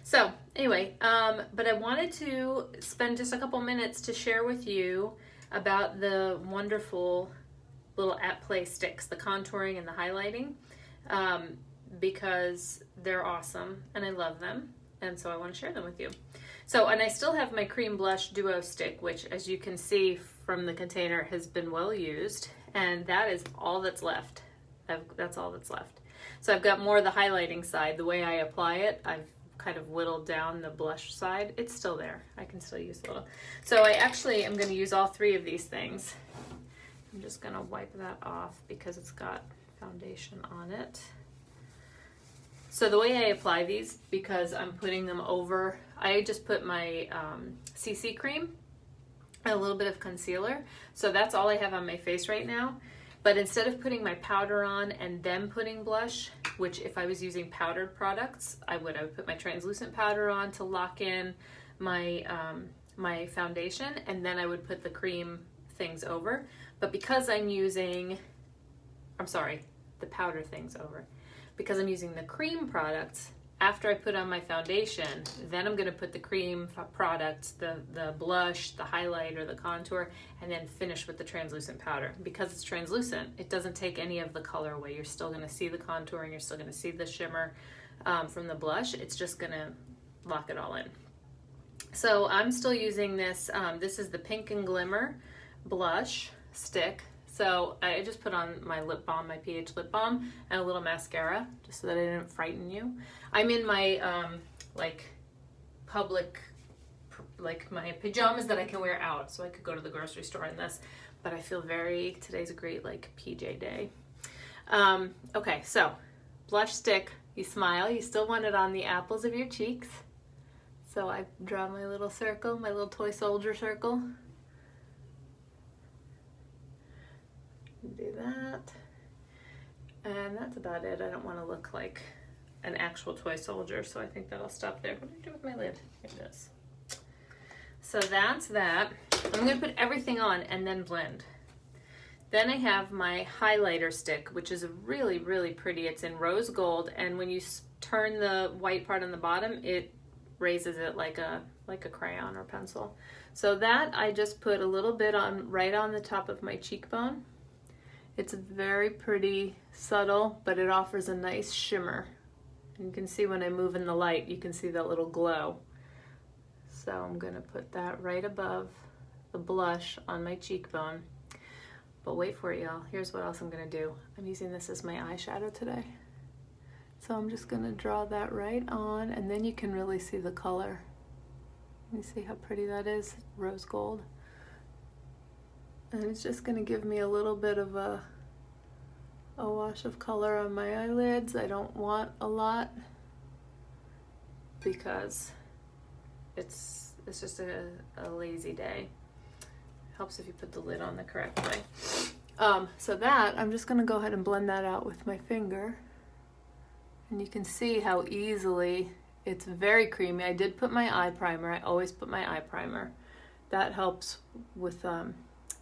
So anyway, but I wanted to spend just a couple minutes to share with you about the wonderful little at play sticks, the contouring and the highlighting, because they're awesome and I love them, and so I want to share them with you. So, and I still have my cream blush duo stick, which as you can see from the container has been well used, and that is all that's left. That's all that's left. So I've got more of the highlighting side. The way I apply it, I've kind of whittled down the blush side. It's still there. I can still use a little. So I actually am going to use all three of these things. I'm just going to wipe that off because it's got foundation on it. So the way I apply these, because I'm putting them over, I just put my CC cream and a little bit of concealer. So that's all I have on my face right now. But instead of putting my powder on and then putting blush, which if I was using powdered products, I would put my translucent powder on to lock in my, my foundation, and then I would put the cream things over. But because I'm using, the powder things over. Because I'm using the cream products, after I put on my foundation, then I'm going to put the cream products, the blush, the highlighter, the contour, and then finish with the translucent powder. Because it's translucent, it doesn't take any of the color away. You're still going to see the contouring, you're still going to see the shimmer from the blush. It's just going to lock it all in. So I'm still using this. This is the Pink and Glimmer blush stick. So I just put on my lip balm, my pH lip balm, and a little mascara, just so that I didn't frighten you. I'm in my public, my pajamas that I can wear out, so I could go to the grocery store in this. But I feel today's a great PJ day. Okay, so blush stick. You smile. You still want it on the apples of your cheeks. So I draw my little circle, my little toy soldier circle. Do that, and that's about it. I don't want to look like an actual toy soldier, so I think that'll stop there. What did I do with my lid? Here it is. So that's that. I'm going to put everything on and then blend. Then I have my highlighter stick, which is really, really pretty. It's in rose gold, and when you turn the white part on the bottom, it raises it like a crayon or pencil. So that I just put a little bit on right on the top of my cheekbone. It's very pretty, subtle, but it offers a nice shimmer. You can see when I move in the light, you can see that little glow. So I'm gonna put that right above the blush on my cheekbone. But wait for it, y'all. Here's what else I'm gonna do. I'm using this as my eyeshadow today. So I'm just gonna draw that right on, and then you can really see the color. You see how pretty that is? Rose gold. And it's just going to give me a little bit of a wash of color on my eyelids. I don't want a lot because it's just a lazy day. Helps if you put the lid on the correct way. So that, I'm just going to go ahead and blend that out with my finger. And you can see how easily it's very creamy. I did put my eye primer. I always put my eye primer. That helps with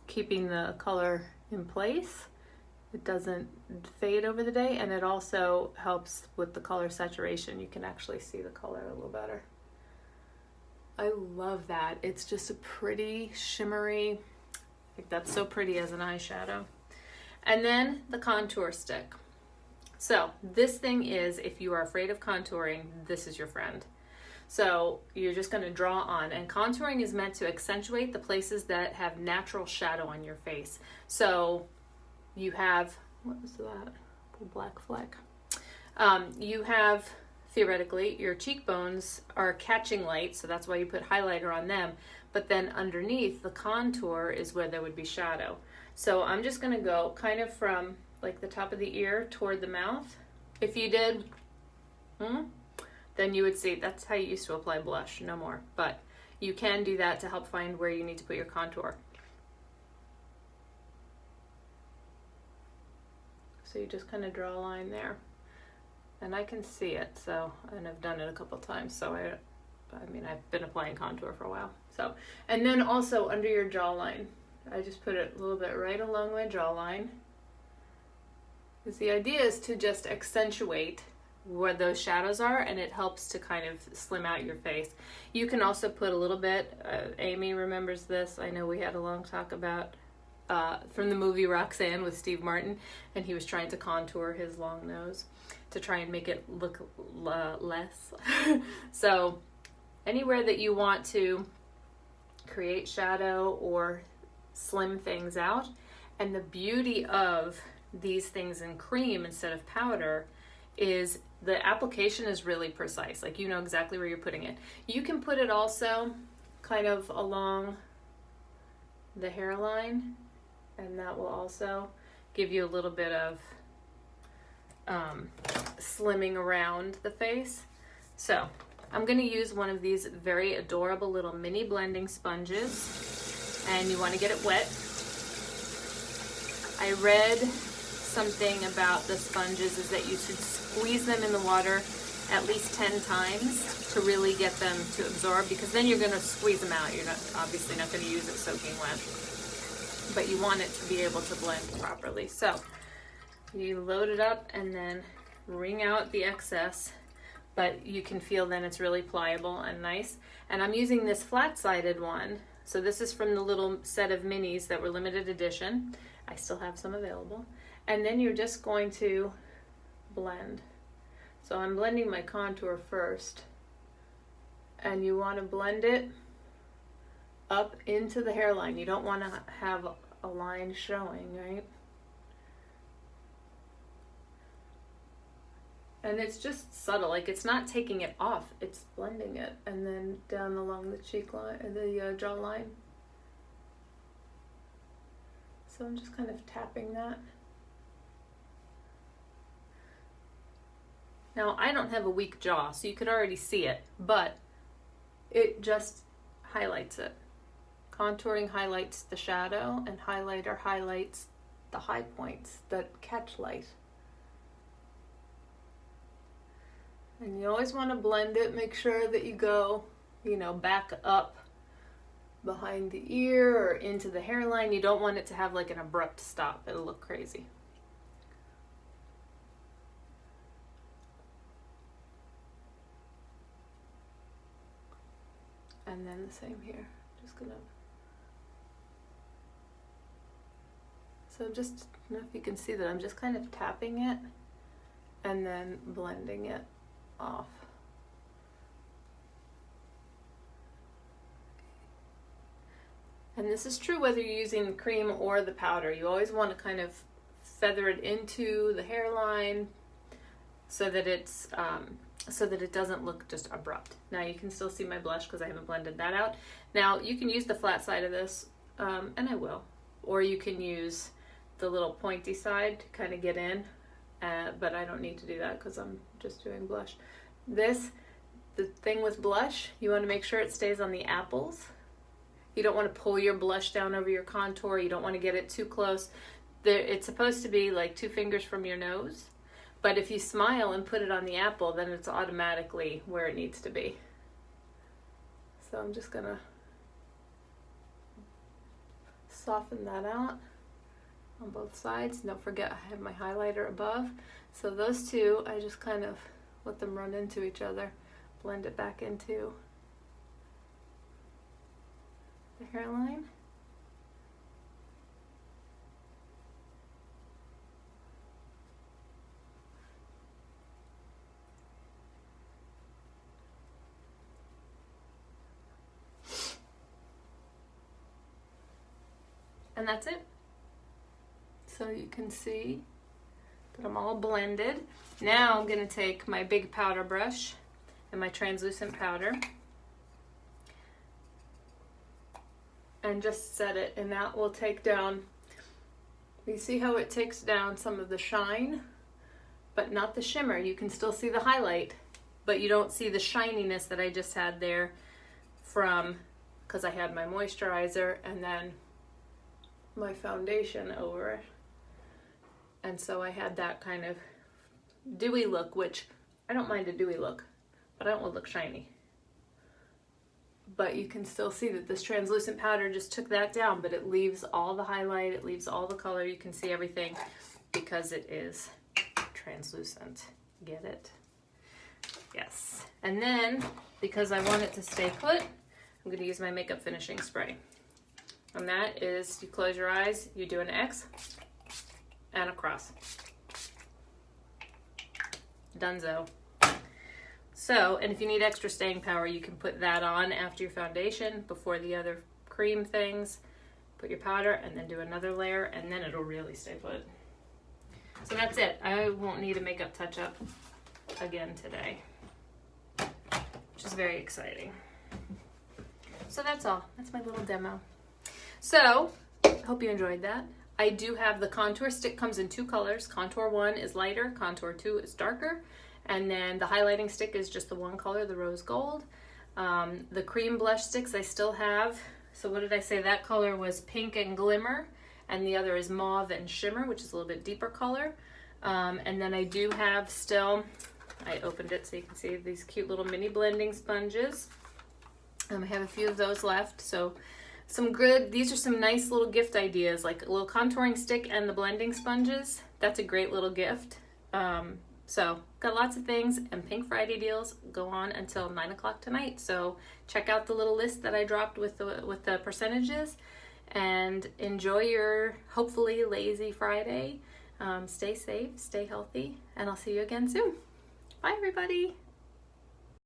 keeping the color in place. It doesn't fade over the day, and it also helps with the color saturation. You can actually see the color a little better. I love that. It's just a pretty shimmery, that's so pretty as an eyeshadow. And then the contour stick. So this thing is, if you are afraid of contouring, this is your friend. So you're just going to draw on, and contouring is meant to accentuate the places that have natural shadow on your face. So you have, what was that? The black fleck. You have, theoretically, your cheekbones are catching light, so that's why you put highlighter on them. But then underneath, the contour is where there would be shadow. So I'm just going to go kind of from the top of the ear toward the mouth. If you did, then you would see that's how you used to apply blush, no more. But you can do that to help find where you need to put your contour. So you just kind of draw a line there. And I can see it, and I've done it a couple times, so I mean, I've been applying contour for a while. So, and then also under your jawline, I just put it a little bit right along my jawline. Because the idea is to just accentuate where those shadows are, and it helps to kind of slim out your face. You can also put a little bit, Amy remembers this, I know we had a long talk about from the movie Roxanne with Steve Martin, and he was trying to contour his long nose to try and make it look less. So anywhere that you want to create shadow or slim things out. And the beauty of these things in cream instead of powder is the application is really precise. Like, you know exactly where you're putting it. You can put it also kind of along the hairline, and that will also give you a little bit of slimming around the face. So I'm going to use one of these very adorable little mini blending sponges, and you want to get it wet. I read something about the sponges is that you should squeeze them in the water at least 10 times to really get them to absorb, because then you're going to squeeze them out. You're not obviously not going to use it soaking wet, but you want it to be able to blend properly. So you load it up and then wring out the excess, but you can feel then it's really pliable and nice. And I'm using this flat-sided one. So this is from the little set of minis that were limited edition. I still have some available. And then you're just going to blend. So I'm blending my contour first. And you want to blend it up into the hairline. You don't want to have a line showing, right? And it's just subtle, like it's not taking it off, it's blending it, and then down along the cheek line, the jawline. So I'm just kind of tapping that. Now I don't have a weak jaw, so you could already see it, but it just highlights it. Contouring highlights the shadow, and highlighter highlights the high points that catch light. And you always want to blend it, make sure that you go, you know, back up behind the ear or into the hairline. You don't want it to have like an abrupt stop. It'll look crazy. And then the same here. Just gonna... So just, I don't know if you can see that, I'm just kind of tapping it and then blending it off. And this is true whether you're using the cream or the powder. You always want to kind of feather it into the hairline so that it's so that it doesn't look just abrupt. Now you can still see my blush because I haven't blended that out. Now you can use the flat side of this, and I will, or you can use the little pointy side to kind of get in. But I don't need to do that because I'm just doing blush. The thing with blush, you want to make sure it stays on the apples. You don't want to pull your blush down over your contour. You don't want to get it too close. It's supposed to be like 2 fingers from your nose. But if you smile and put it on the apple, then it's automatically where it needs to be. So I'm just going to soften that out on both sides. Don't forget I have my highlighter above. So those two, I just kind of let them run into each other, blend it back into the hairline. And that's it. So you can see that I'm all blended. Now I'm going to take my big powder brush and my translucent powder and just set it, and that will take down, you see how it takes down some of the shine, but not the shimmer. You can still see the highlight, but you don't see the shininess that I just had there from, because I had my moisturizer and then my foundation over it. And so I had that kind of dewy look, which I don't mind a dewy look, but I don't want to look shiny. But you can still see that this translucent powder just took that down, but it leaves all the highlight, it leaves all the color. You can see everything because it is translucent. Get it? Yes. And then, because I want it to stay put, I'm going to use my makeup finishing spray. And that is, you close your eyes, you do an X and a cross. Dunzo. So, and if you need extra staying power, you can put that on after your foundation, before the other cream things. Put your powder and then do another layer, and then it'll really stay put. So that's it. I won't need a makeup touch-up again today, which is very exciting. So that's all. That's my little demo. So, hope you enjoyed that. I do have the contour stick, comes in 2 colors. Contour 1 is lighter, contour 2 is darker. And then the highlighting stick is just the one color, the rose gold. The cream blush sticks I still have. So what did I say? That color was pink and glimmer, and the other is mauve and shimmer, which is a little bit deeper color. And then I do have still, I opened it so you can see these cute little mini blending sponges. I have a few of those left. So these are some nice little gift ideas, like a little contouring stick and the blending sponges. That's a great little gift. So got lots of things, and Pink Friday deals go on until 9 o'clock tonight. So check out the little list that I dropped with the percentages, and enjoy your hopefully lazy Friday. Stay safe, stay healthy, and I'll see you again soon. Bye everybody.